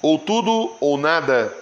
ou tudo ou nada.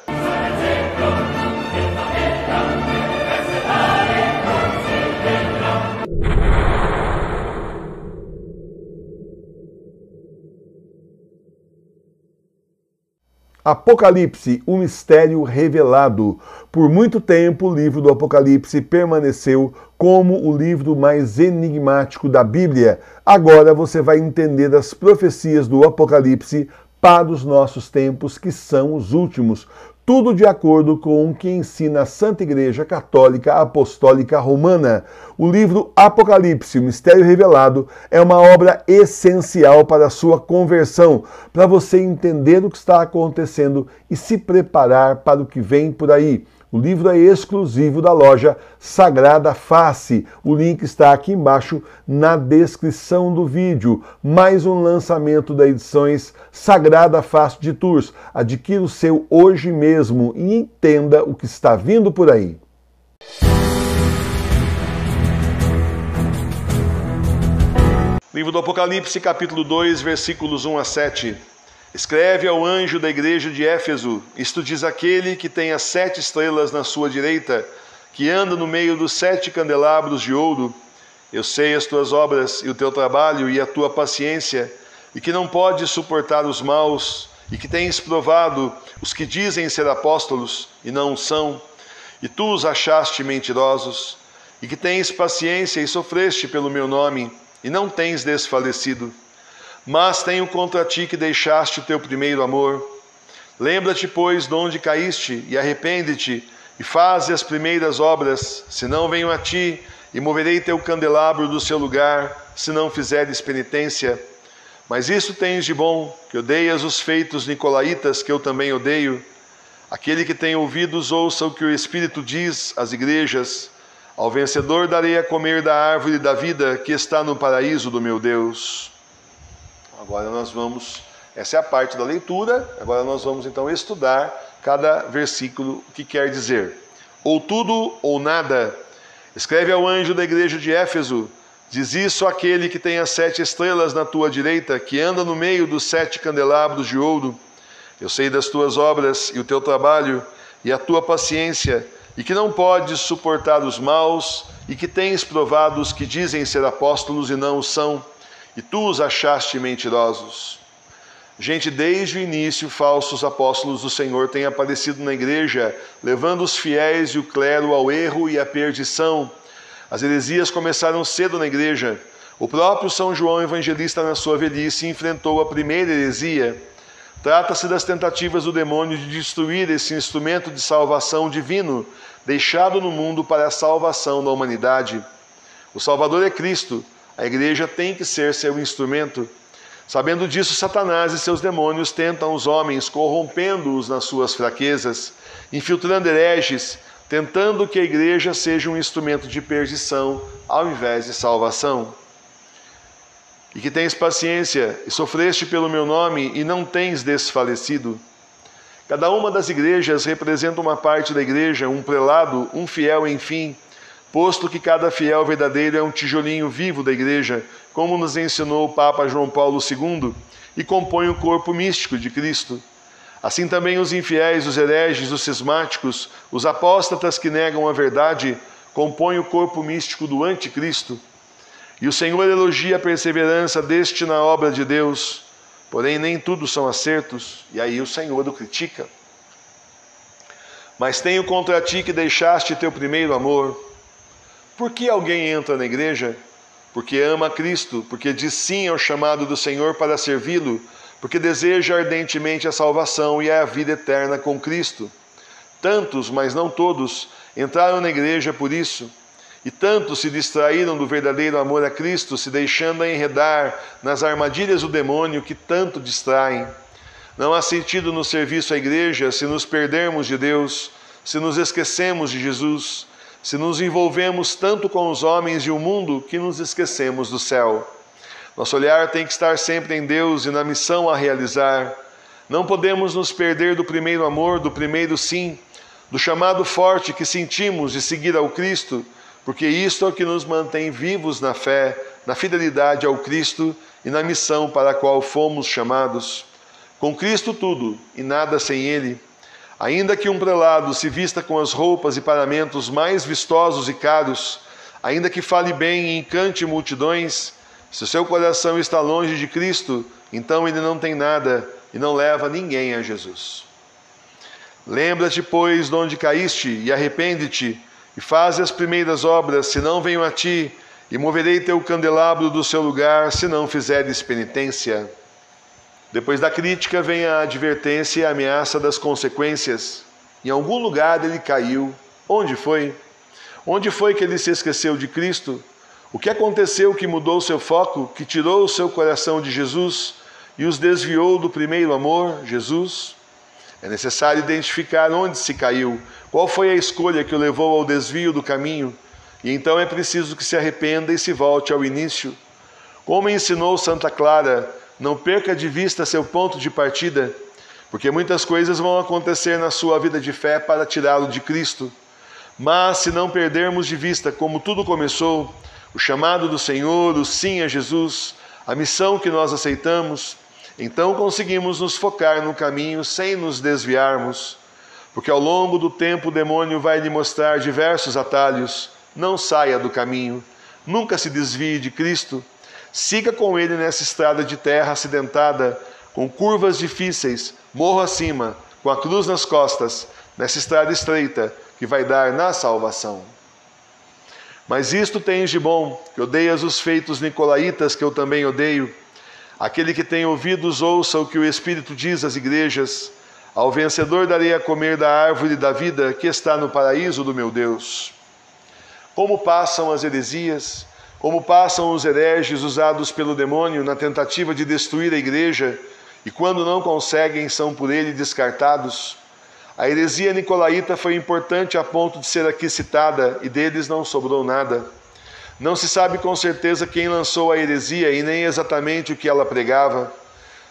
Apocalipse, o mistério revelado. Por muito tempo, o livro do Apocalipse permaneceu como o livro mais enigmático da Bíblia. Agora você vai entender as profecias do Apocalipse para os nossos tempos, que são os últimos. Tudo de acordo com o que ensina a Santa Igreja Católica Apostólica Romana. O livro Apocalipse, o Mistério Revelado, é uma obra essencial para a sua conversão, para você entender o que está acontecendo e se preparar para o que vem por aí. O livro é exclusivo da loja Sagrada Face. O link está aqui embaixo na descrição do vídeo. Mais um lançamento da edições Sagrada Face de Tours. Adquira o seu hoje mesmo e entenda o que está vindo por aí. Livro do Apocalipse, capítulo 2, versículos 1 a 7. Escreve ao anjo da igreja de Éfeso: isto diz aquele que tem as 7 estrelas na sua direita, que anda no meio dos 7 candelabros de ouro. Eu sei as tuas obras e o teu trabalho e a tua paciência, e que não podes suportar os maus, e que tens provado os que dizem ser apóstolos e não o são, e tu os achaste mentirosos, e que tens paciência e sofreste pelo meu nome, e não tens desfalecido. Mas tenho contra ti que deixaste o teu primeiro amor. Lembra-te, pois, de onde caíste, e arrepende-te, e faze as primeiras obras, senão venho a ti, e moverei teu candelabro do seu lugar, se não fizeres penitência. Mas isso tens de bom, que odeias os feitos nicolaítas, que eu também odeio. Aquele que tem ouvidos, ouça o que o Espírito diz às igrejas. Ao vencedor darei a comer da árvore da vida, que está no paraíso do meu Deus. Agora essa é a parte da leitura, agora nós vamos então estudar cada versículo que quer dizer. Ou tudo ou nada. Escreve ao anjo da igreja de Éfeso: diz isso àquele que tem as 7 estrelas na tua direita, que anda no meio dos 7 candelabros de ouro. Eu sei das tuas obras e o teu trabalho e a tua paciência, e que não podes suportar os maus, e que tens provado os que dizem ser apóstolos e não o são, e tu os achaste mentirosos. Gente, desde o início, falsos apóstolos do Senhor têm aparecido na igreja, levando os fiéis e o clero ao erro e à perdição. As heresias começaram cedo na igreja. O próprio São João Evangelista, na sua velhice, enfrentou a primeira heresia. Trata-se das tentativas do demônio de destruir esse instrumento de salvação divino, deixado no mundo para a salvação da humanidade. O Salvador é Cristo. A igreja tem que ser seu instrumento. Sabendo disso, Satanás e seus demônios tentam os homens, corrompendo-os nas suas fraquezas, infiltrando hereges, tentando que a igreja seja um instrumento de perdição ao invés de salvação. E que tens paciência e sofreste pelo meu nome e não tens desfalecido. Cada uma das igrejas representa uma parte da igreja, um prelado, um fiel, enfim, posto que cada fiel verdadeiro é um tijolinho vivo da igreja, como nos ensinou o Papa João Paulo II, e compõe o corpo místico de Cristo. Assim também os infiéis, os hereges, os cismáticos, os apóstatas que negam a verdade, compõem o corpo místico do anticristo. E o Senhor elogia a perseverança deste na obra de Deus, porém nem tudo são acertos, e aí o Senhor o critica. Mas tenho contra ti que deixaste teu primeiro amor. Por que alguém entra na igreja? Porque ama Cristo, porque diz sim ao chamado do Senhor para servi-lo, porque deseja ardentemente a salvação e a vida eterna com Cristo. Tantos, mas não todos, entraram na igreja por isso, e tantos se distraíram do verdadeiro amor a Cristo, se deixando enredar nas armadilhas do demônio que tanto distraem. Não há sentido no serviço à igreja se nos perdermos de Deus, se nos esquecemos de Jesus, se nos envolvemos tanto com os homens e o mundo que nos esquecemos do céu. Nosso olhar tem que estar sempre em Deus e na missão a realizar. Não podemos nos perder do primeiro amor, do primeiro sim, do chamado forte que sentimos de seguir ao Cristo, porque isto é o que nos mantém vivos na fé, na fidelidade ao Cristo e na missão para a qual fomos chamados. Com Cristo tudo, e nada sem Ele. Ainda que um prelado se vista com as roupas e paramentos mais vistosos e caros, ainda que fale bem e encante multidões, se o seu coração está longe de Cristo, então ele não tem nada e não leva ninguém a Jesus. Lembra-te, pois, de onde caíste, e arrepende-te, e faze as primeiras obras, senão venho a ti, e moverei teu candelabro do seu lugar, se não fizeres penitência. Depois da crítica vem a advertência e a ameaça das consequências. Em algum lugar ele caiu. Onde foi? Onde foi que ele se esqueceu de Cristo? O que aconteceu que mudou seu foco, que tirou o seu coração de Jesus e os desviou do primeiro amor, Jesus? É necessário identificar onde se caiu, qual foi a escolha que o levou ao desvio do caminho, e então é preciso que se arrependa e se volte ao início. Como ensinou Santa Clara, não perca de vista seu ponto de partida, porque muitas coisas vão acontecer na sua vida de fé para tirá-lo de Cristo. Mas se não perdermos de vista como tudo começou, o chamado do Senhor, o sim a Jesus, a missão que nós aceitamos, então conseguimos nos focar no caminho sem nos desviarmos, porque ao longo do tempo o demônio vai lhe mostrar diversos atalhos. Não saia do caminho, nunca se desvie de Cristo, siga com ele nessa estrada de terra acidentada, com curvas difíceis, morro acima, com a cruz nas costas, nessa estrada estreita que vai dar na salvação. Mas isto tens de bom, que odeias os feitos nicolaítas, que eu também odeio. Aquele que tem ouvidos ouça o que o Espírito diz às igrejas. Ao vencedor darei a comer da árvore da vida que está no paraíso do meu Deus. Como passam as heresias, como passam os hereges usados pelo demônio na tentativa de destruir a igreja, e quando não conseguem são por ele descartados. A heresia nicolaíta foi importante a ponto de ser aqui citada, e deles não sobrou nada. Não se sabe com certeza quem lançou a heresia e nem exatamente o que ela pregava.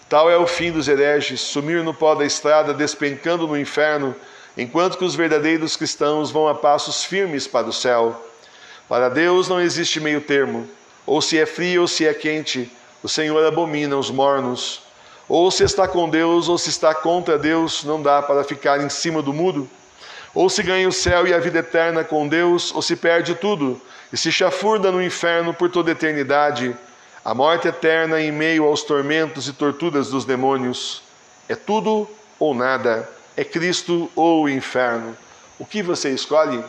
Tal é o fim dos hereges, sumir no pó da estrada, despencando no inferno, enquanto que os verdadeiros cristãos vão a passos firmes para o céu. Para Deus não existe meio termo, ou se é frio ou se é quente, o Senhor abomina os mornos. Ou se está com Deus ou se está contra Deus, não dá para ficar em cima do muro. Ou se ganha o céu e a vida eterna com Deus, ou se perde tudo, e se chafurda no inferno por toda a eternidade, a morte eterna em meio aos tormentos e torturas dos demônios. É tudo ou nada, é Cristo ou o inferno. O que você escolhe?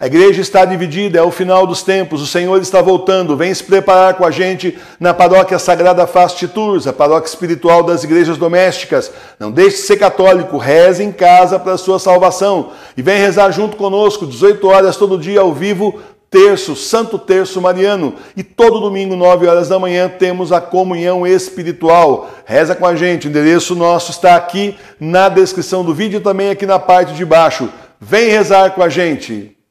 A igreja está dividida, é o final dos tempos, o Senhor está voltando, vem se preparar com a gente na paróquia Sagrada Face Tours, a paróquia espiritual das igrejas domésticas. Não deixe de ser católico, reze em casa para a sua salvação. E vem rezar junto conosco, 18 horas todo dia ao vivo, terço, Santo Terço Mariano. E todo domingo, 9 horas da manhã, temos a comunhão espiritual. Reza com a gente, o endereço nosso está aqui na descrição do vídeo e também aqui na parte de baixo. Vem rezar com a gente!